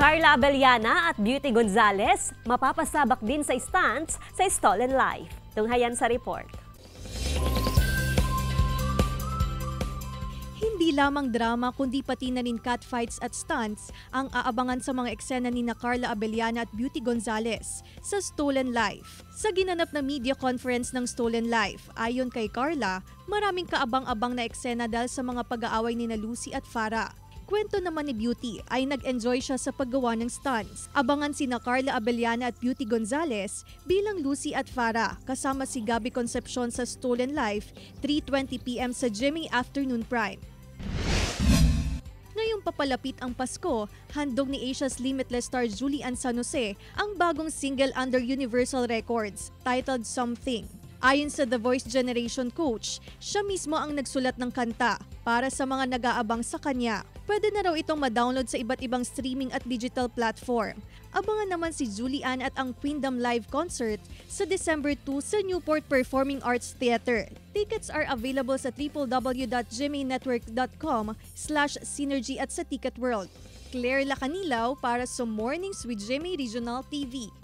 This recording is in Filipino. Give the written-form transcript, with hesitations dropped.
Carla Abellana at Beauty Gonzalez mapapasabak din sa stunts sa Stolen Life. Tunghayan sa report. Hindi lamang drama kundi pati na rin catfights at stunts ang aabangan sa mga eksena ni Carla Abellana at Beauty Gonzalez sa Stolen Life. Sa ginanap na media conference ng Stolen Life, ayon kay Carla, maraming kaabang-abang na eksena dahil sa mga pag-aaway ni Lucy at Farah. Kwento naman ni Beauty ay nag-enjoy siya sa paggawa ng stunts. Abangan sina Carla Abellana at Beauty Gonzalez bilang Lucy at Farah kasama si Gabby Concepcion sa Stolen Life 3:20 PM sa GMA Afternoon Prime. Ngayong papalapit ang Pasko, handog ni Asia's Limitless star Julian San Jose ang bagong single under Universal Records, titled Something. Ayon sa The Voice Generation coach, siya mismo ang nagsulat ng kanta para sa mga nag-aabang sa kanya. Pwede na raw itong ma-download sa iba't ibang streaming at digital platform. Abangan naman si Julian at ang Queendom Live Concert sa December 2 sa Newport Performing Arts Theater. Tickets are available sa www.gmanetwork.com/synergy at sa Ticket World. Claire Lacanilaw para sa Mornings with Jimmy Regional TV.